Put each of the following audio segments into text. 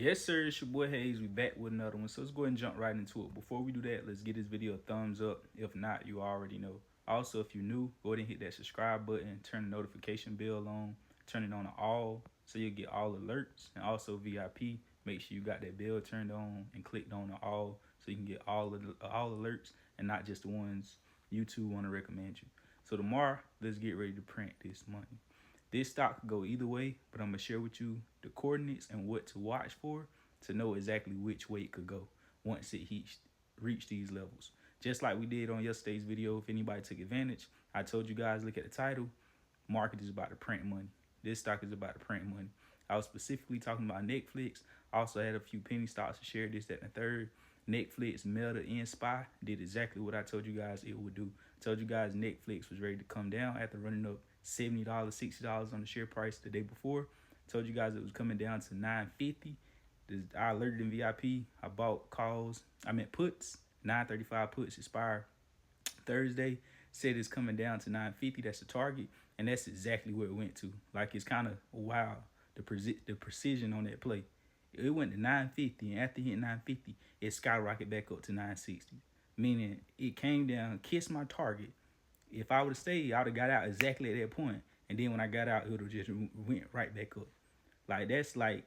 Yes, sir. It's your boy Hayes. We back with another one. So let's go ahead and jump right into it. Before we do that, let's give this video a thumbs up. If not, you already know. Also, if you're new, go ahead and hit that subscribe button, turn the notification bell on, turn it on to all so you'll get all alerts. And also VIP, make sure you got that bell turned on and clicked on to all so you can get all alerts and not just the ones YouTube want to recommend you. So tomorrow, let's get ready to print this money. This stock could go either way, but I'm going to share with you the coordinates and what to watch for to know exactly which way it could go once it reach these levels. Just like we did on yesterday's video, if anybody took advantage, I told you guys, look at the title. Market is about to print money. This stock is about to print money. I was specifically talking about Netflix. I also had a few penny stocks to share this, that, and the third. Netflix, Meta, and Spy did exactly what I told you guys it would do. I told you guys Netflix was ready to come down after running up $70, $60 on the share price the day before. I told you guys it was coming down to $9.50. I alerted in VIP. I bought calls. I meant puts. 9.35 puts expire Thursday. Said it's coming down to 9.50. That's the target, and that's exactly where it went to. Like, it's kind of wow, the precision on that play. It went to 9.50, and after hitting 9.50, it skyrocketed back up to 9.60. Meaning it came down, kissed my target. If I would have stayed, I would have got out exactly at that point. And then when I got out, it would have just went right back up. Like, that's like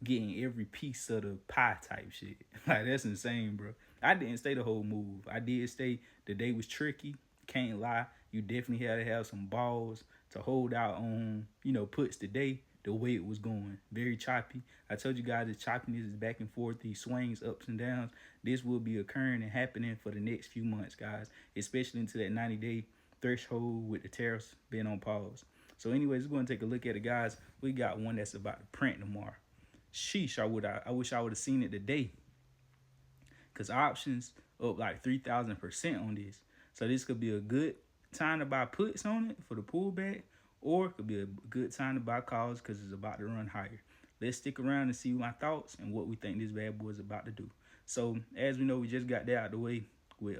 getting every piece of the pie type shit. Like, that's insane, bro. I didn't stay the whole move. I did stay. The day was tricky. Can't lie. You definitely had to have some balls to hold out on, puts today the way it was going. Very choppy. I told you guys the choppiness is back and forth. These swings, ups and downs. This will be occurring and happening for the next few months, guys. Especially into that 90-day threshold with the tariffs being on pause. So anyways, we're going to take a look at it, guys. We got one that's about to print tomorrow. Sheesh, I wish I would have seen it today. Because options up like 3,000% on this. So this could be a good time to buy puts on it for the pullback. Or it could be a good time to buy calls because it's about to run higher. Let's stick around and see my thoughts and what we think this bad boy is about to do. So as we know, we just got that out of the way with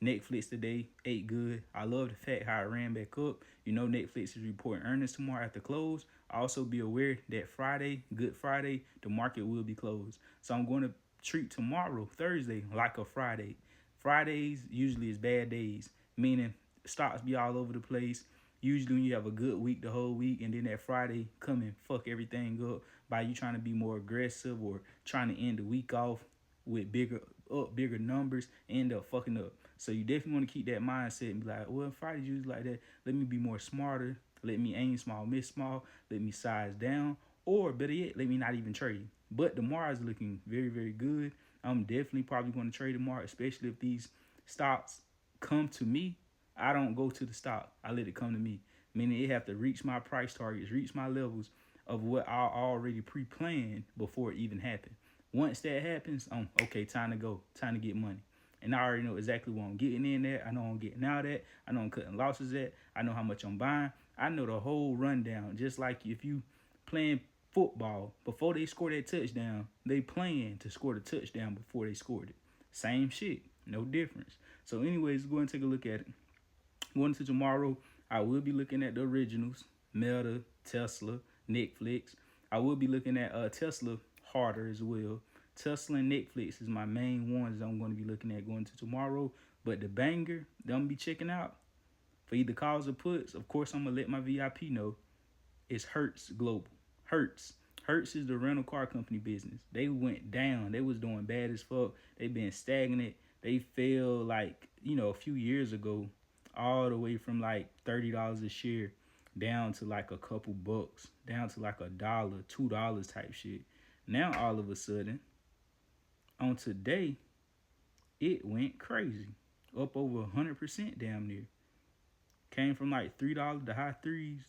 Netflix today, ate good. I love the fact how it ran back up. Netflix is reporting earnings tomorrow after close. Also be aware that Friday, Good Friday, the market will be closed. So I'm going to treat tomorrow, Thursday, like a Friday. Fridays usually is bad days, meaning stocks be all over the place. Usually when you have a good week the whole week and then that Friday come and fuck everything up by you trying to be more aggressive or trying to end the week off with bigger numbers, end up fucking up. So you definitely want to keep that mindset and be like, well, Friday's usually like that. Let me be more smarter. Let me aim small, miss small. Let me size down. Or better yet, let me not even trade. But tomorrow is looking very, very good. I'm definitely probably going to trade tomorrow, especially if these stocks come to me. I don't go to the stock. I let it come to me. Meaning it have to reach my price targets, reach my levels of what I already pre-planned before it even happened. Once that happens, okay, time to go. Time to get money. And I already know exactly what I'm getting in at. I know I'm getting out at. I know I'm cutting losses at. I know how much I'm buying. I know the whole rundown. Just like if you playing football, before they score that touchdown, they playing to score the touchdown before they scored it. Same shit. No difference. So anyways, go and take a look at it. Going into tomorrow, I will be looking at the originals, Meta, Tesla, Netflix. I will be looking at Tesla harder as well. Tesla and Netflix is my main ones I'm going to be looking at going into tomorrow. But the banger that I'm going to be checking out for either calls or puts, of course, I'm going to let my VIP know, is Hertz Global. Hertz. Hertz is the rental car company business. They went down. They was doing bad as fuck. They been stagnant. They fell like, a few years ago, all the way from like $30 a share down to like a couple bucks, down to like $1, $2 type shit. Now all of a sudden, on today, it went crazy. Up over 100% damn near. Came from like $3, the high threes,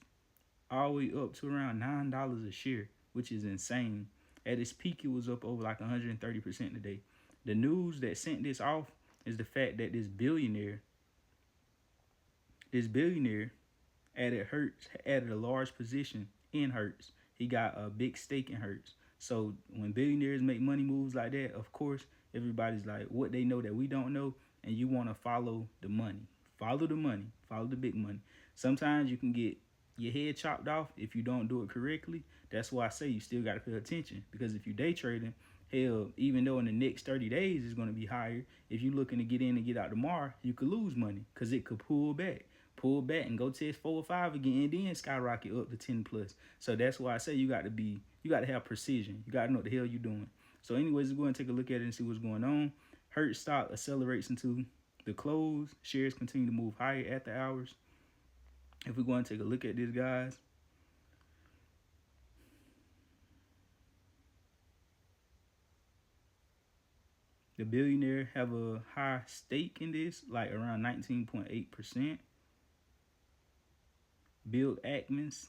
all the way up to around $9 a share, which is insane. At its peak, it was up over like 130% today. The news that sent this off is the fact that this billionaire added a large position in Hertz. He got a big stake in Hertz. So when billionaires make money moves like that, of course, everybody's like, what they know that we don't know, and you want to follow the money. Follow the money. Follow the big money. Sometimes you can get your head chopped off if you don't do it correctly. That's why I say you still got to pay attention, because if you day trading, hell, even though in the next 30 days it's going to be higher, if you're looking to get in and get out tomorrow, you could lose money because it could pull back and go test 4 or 5 again, and then skyrocket up to 10 plus. So that's why I say you got to have precision. You got to know what the hell you're doing. So anyways, let's go and take a look at it and see what's going on. Hertz stock accelerates into the close. Shares continue to move higher at the hours. If we go and take a look at this, guys, the billionaire have a high stake in this, like around 19.8%. Bill Ackman's,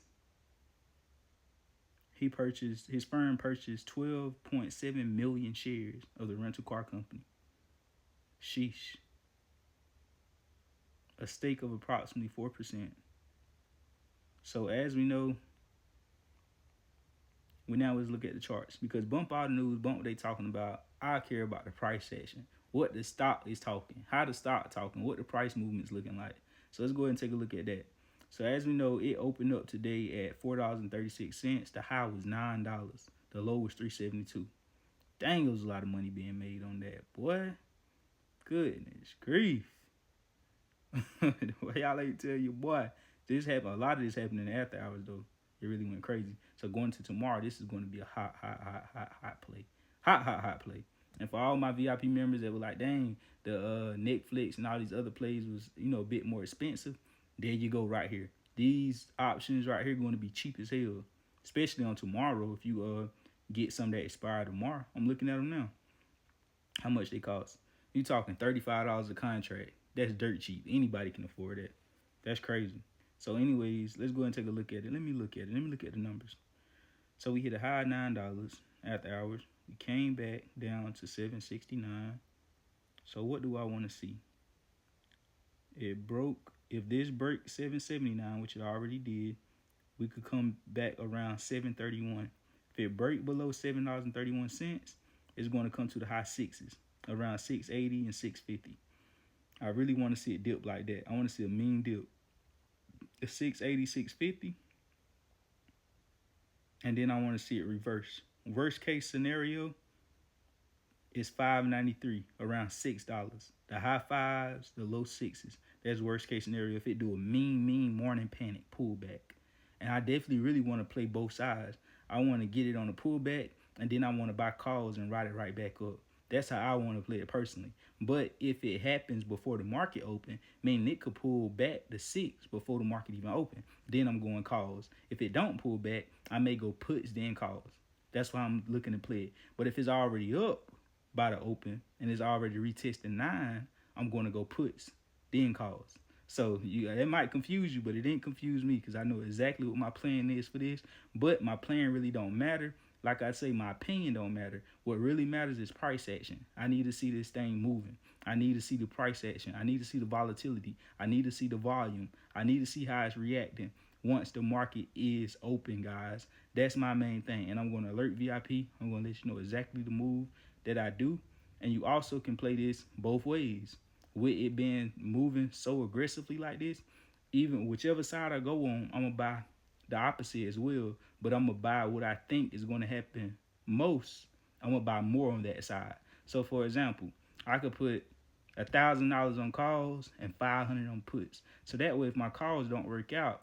his firm purchased 12.7 million shares of the rental car company. Sheesh. A stake of approximately 4%. So as we know, we now let's look at the charts, because bump all the news, bump what they talking about. I care about the price section, what the stock is talking, how the stock talking, what the price movement is looking like. So let's go ahead and take a look at that. So as we know, it opened up today at $4.36. The high was $9. The low was $3.72. Dang, it was a lot of money being made on that, boy. Goodness grief. Y'all ain't tell you, boy. This happened. A lot of this happened in the after hours, though. It really went crazy. So going to tomorrow, this is going to be a hot play. Hot play. And for all my VIP members that were like, dang, the Netflix and all these other plays was, a bit more expensive, there you go right here. These options right here going to be cheap as hell, especially on tomorrow. If you get some that expire tomorrow, I'm looking at them now. How much they cost? You talking $35 a contract? That's dirt cheap. Anybody can afford that. That's crazy. So anyways, let's go ahead and take a look at it. Let me look at the numbers. So we hit a high $9 after hours. We came back down to $7.69. So what do I want to see? It broke. If this breaks $7.79, which it already did, we could come back around $7.31. If it break below $7.31, it's going to come to the high sixes, around $6.80 and $6.50. I really want to see it dip like that. I want to see a mean dip. The $6.80, $6.50, and then I want to see it reverse. Worst case scenario is $5.93, around $6. The high fives, the low sixes. That's worst case scenario if it do a mean morning panic pullback. And I definitely really want to play both sides. I want to get it on a pullback, and then I want to buy calls and ride it right back up. That's how I want to play it personally. But if it happens before the market open, meaning it could pull back the 6 before the market even open, then I'm going calls. If it don't pull back, I may go puts, then calls. That's why I'm looking to play it. But if it's already up by the open and it's already retesting 9, I'm going to go puts, then calls. So it might confuse you, but it didn't confuse me, because I know exactly what my plan is for this. But my plan really don't matter. Like I say, my opinion don't matter. What really matters is price action. I need to see this thing moving. I need to see the price action. I need to see the volatility. I need to see the volume. I need to see how it's reacting once the market is open, guys. That's my main thing. And I'm going to alert VIP. I'm going to let you know exactly the move that I do. And you also can play this both ways. With it being moving so aggressively like this, even whichever side I go on, I'm going to buy the opposite as well. But I'm going to buy what I think is going to happen most. I'm going to buy more on that side. So, for example, I could put $1,000 on calls and $500 on puts. So that way, if my calls don't work out,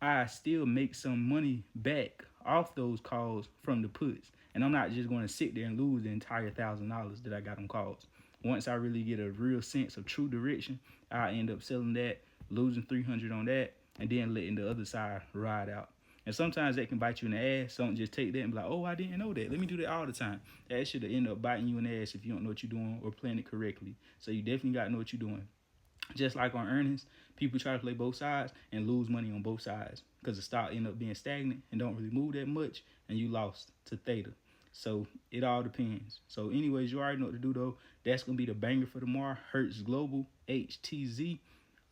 I still make some money back off those calls from the puts. And I'm not just going to sit there and lose the entire $1,000 that I got on calls. Once I really get a real sense of true direction, I end up selling that, losing $300 on that, and then letting the other side ride out. And sometimes that can bite you in the ass. So don't just take that and be like, oh, I didn't know that. Let me do that all the time. That should end up biting you in the ass if you don't know what you're doing or playing it correctly. So you definitely got to know what you're doing. Just like on earnings, people try to play both sides and lose money on both sides because the stock end up being stagnant and don't really move that much, and you lost to theta. So it all depends. So anyways, you already know what to do, though. That's going to be the banger for tomorrow. Hertz Global, HTZ.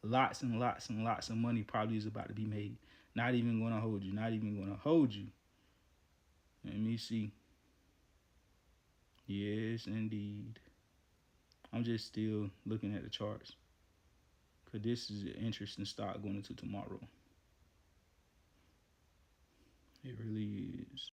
Lots and lots and lots of money probably is about to be made. Not even going to hold you. Not even going to hold you. Let me see. Yes, indeed. I'm just still looking at the charts, because this is an interesting stock going into tomorrow. It really is.